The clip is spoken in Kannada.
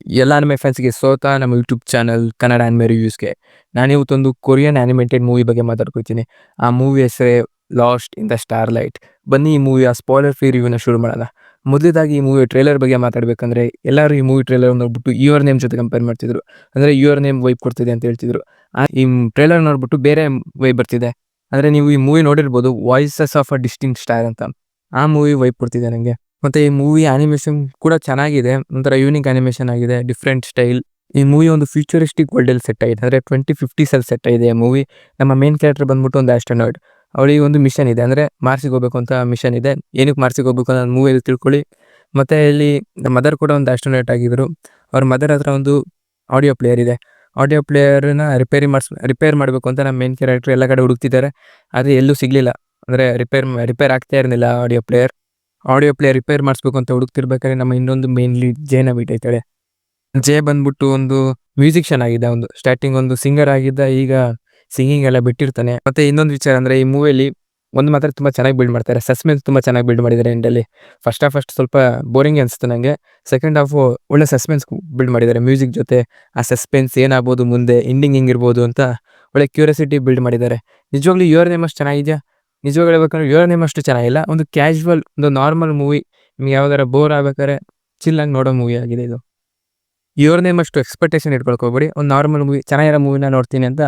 ಎಲ್ಲ ಅನಿಮೆ ಫ್ಯಾನ್ಸ್ಗೆ ಸೋತ ನಮ್ಮ ಯೂಟ್ಯೂಬ್ ಚಾನಲ್ ಕನ್ನಡ ಅನಿಮೆ ರಿವ್ಯೂಸ್ಗೆ ನಾನಿವತ್ತೊಂದು ಕೊರಿಯನ್ ಆನಿಮೇಟೆಡ್ ಮೂವಿ ಬಗ್ಗೆ ಮಾತಾಡ್ಕೊತೀನಿ. ಆ ಮೂವಿ ಹೆಸರೇ lost in the starlight. ಬನ್ನಿ ಈ ಮೂವಿಯ ಸ್ಪಾಯ್ಲರ್ ಫ್ರೀ ರಿವ್ಯೂನ ಶುರು ಮಾಡೋಣ. ಮೊದಲೇದಾಗಿ ಈ ಮೂವಿ ಟ್ರೇಲರ್ ಬಗ್ಗೆ ಮಾತಾಡಬೇಕಂದ್ರೆ ಎಲ್ಲರೂ ಈ ಮೂವಿ ಟ್ರೇಲರ್ ನೋಡ್ಬಿಟ್ಟು ಯುವರ್ ನೇಮ್ ಜೊತೆ ಕಂಪೇರ್ ಮಾಡ್ತಿದ್ರು. ಅಂದರೆ ಯುವರ್ ನೇಮ್ ವೈಬ್ ಕೊಡ್ತಿದೆ ಅಂತ ಹೇಳ್ತಿದ್ರು. ಈ ಟ್ರೇಲರ್ ನೋಡ್ಬಿಟ್ಟು ಬೇರೆ ವೈಬ್ ಬರ್ತಿದೆ. ಅಂದರೆ ನೀವು ಈ ಮೂವಿ ನೋಡಿರ್ಬೋದು, voices of a distinct star ಅಂತ. ಆ ಮೂವಿ ವೈಬ್ ಕೊಡ್ತಿದೆ ನನಗೆ. ಮತ್ತು ಈ ಮೂವಿ ಆನಿಮೇಷನ್ ಕೂಡ ಚೆನ್ನಾಗಿದೆ. ಒಂಥರ ಯೂನಿಕ್ ಆನಿಮೇಷನ್ ಆಗಿದೆ, ಡಿಫ್ರೆಂಟ್ ಸ್ಟೈಲ್. ಈ ಮೂವಿ ಒಂದು ಫ್ಯೂಚರಿಸ್ಟಿಕ್ ವರ್ಲ್ಡಲ್ಲಿ ಸೆಟ್ ಆಗಿದೆ. ಅಂದರೆ 2050s ಸೆಟ್ ಆಗಿದೆ ಈ ಮೂವಿ. ನಮ್ಮ ಮೇನ್ ಕ್ಯಾರೆಕ್ಟರ್ ಬಂದ್ಬಿಟ್ಟು ಒಂದು ಆಸ್ಟ್ರೋನಾಯ್ಡ್. ಅವಳಿಗೆ ಒಂದು ಮಿಷನ್ ಇದೆ, ಅಂದರೆ ಮಾರ್ಸಿಗೆ ಹೋಗ್ಬೇಕು ಅಂತ ಮಿಷನ್ ಇದೆ. ಏನಕ್ಕೆ ಮಾರ್ಸಿಗೆ ಹೋಗ್ಬೇಕು ಅನ್ನೋ ಮೂವಿಯಲ್ಲಿ ತಿಳ್ಕೊಳ್ಳಿ. ಮತ್ತು ಇಲ್ಲಿ ಮದರ್ ಕೂಡ ಒಂದು ಆಸ್ಟ್ರೋನಾಯ್ಟ್ ಆಗಿದ್ರು. ಅವ್ರ ಮದರ್ ಹತ್ರ ಒಂದು ಆಡಿಯೋ ಪ್ಲೇಯರ್ ಇದೆ. ಆಡಿಯೋ ಪ್ಲೇಯರ್ನ ರಿಪೇರ್ ಮಾಡಬೇಕು ಅಂತ ನಮ್ಮ ಮೇನ್ ಕ್ಯಾರೆಕ್ಟರ್ ಎಲ್ಲ ಕಡೆ ಹುಡುಕ್ತಿದ್ದಾರೆ. ಆದರೆ ಎಲ್ಲೂ ಸಿಗಲಿಲ್ಲ. ಅಂದರೆ ರಿಪೇರ್ ಆಗ್ತಾ ಇರಲಿಲ್ಲ ಆಡಿಯೋ ಪ್ಲೇಯರ್ ರಿಪೇರ್ ಮಾಡಿಸ್ಬೇಕು ಅಂತ ಹುಡುಕ್ತಿರ್ಬೇಕಾದ್ರೆ ನಮ್ಮ ಇನ್ನೊಂದು ಮೇನ್ ಲೀಡ್ ಜೇನ ಮೀಟ್ ಆಯ್ತಾಳೆ. ಜೇ ಬಂದ್ಬಿಟ್ಟು ಒಂದು ಮ್ಯೂಸಿಷಿಯನ್ ಆಗಿದ್ದ, ಒಂದು ಸ್ಟಾರ್ಟಿಂಗ್ ಒಂದು ಸಿಂಗರ್ ಆಗಿದ್ದ, ಈಗ ಸಿಂಗಿಂಗ್ ಎಲ್ಲ ಬಿಟ್ಟಿರ್ತಾನೆ. ಮತ್ತೆ ಇನ್ನೊಂದು ವಿಚಾರ ಅಂದರೆ ಈ ಮೂವಿಯಲ್ಲಿ ಒಂದು ಮಾತ್ರ ತುಂಬ ಚೆನ್ನಾಗಿ ಬಿಲ್ಡ್ ಮಾಡ್ತಾರೆ, ಸಸ್ಪೆನ್ಸ್ ತುಂಬ ಚೆನ್ನಾಗಿ ಬಿಲ್ಡ್ ಮಾಡಿದ್ದಾರೆ. ಎಂಡಲ್ಲಿ ಫಸ್ಟ್ ಸ್ವಲ್ಪ ಬೋರಿಂಗ್ ಅನಿಸ್ತು ನನಗೆ. ಸೆಕೆಂಡ್ ಹಾಫು ಒಳ್ಳೆ ಸಸ್ಪೆನ್ಸ್ ಬಿಲ್ಡ್ ಮಾಡಿದ್ದಾರೆ. ಮ್ಯೂಸಿಕ್ ಜೊತೆ ಆ ಸಸ್ಪೆನ್ಸ್ ಏನಾಗ್ಬೋದು ಮುಂದೆ, ಎಂಡಿಂಗ್ ಹೆಂಗಿರ್ಬೋದು ಅಂತ ಒಳ್ಳೆ ಕ್ಯೂರಿಯಾಸಿಟಿ ಬಿಲ್ಡ್ ಮಾಡಿದ್ದಾರೆ. ನಿಜವಾಗ್ಲೂ ಯುವರ್ ನೇಮ್ ಅಷ್ಟು ಚೆನ್ನಾಗಿದೆಯಾ? ನಿಜವಾಗ್ಲೂ ಹೇಳ್ಬೇಕಂದ್ರೆ ಯುವರ್ ನೇಮ್ ಅಷ್ಟು ಚೆನ್ನಾಗಿಲ್ಲ. ಒಂದು ಕ್ಯಾಶುವಲ್, ಒಂದು ನಾರ್ಮಲ್ ಮೂವಿ. ನಿಮ್ಗೆ ಯಾವ್ದಾರ ಬೋರ್ ಆಗ್ಬೇಕಾದ್ರೆ ಚಿಲ್ಲಾಗಿ ನೋಡೋ ಮೂವಿ ಆಗಿದೆ ಇದು. ಯುವರ್ ನೇಮ್ ಅಷ್ಟು ಎಕ್ಸ್ಪೆಕ್ಟೇಷನ್ ಇಟ್ಕೊಳ್ಕೋಬೇಡಿ. ಒಂದು ನಾರ್ಮಲ್ ಮೂವಿ, ಚೆನ್ನಾಗಿರೋ ಮೂವಿನ ನೋಡ್ತೀನಿ ಅಂತ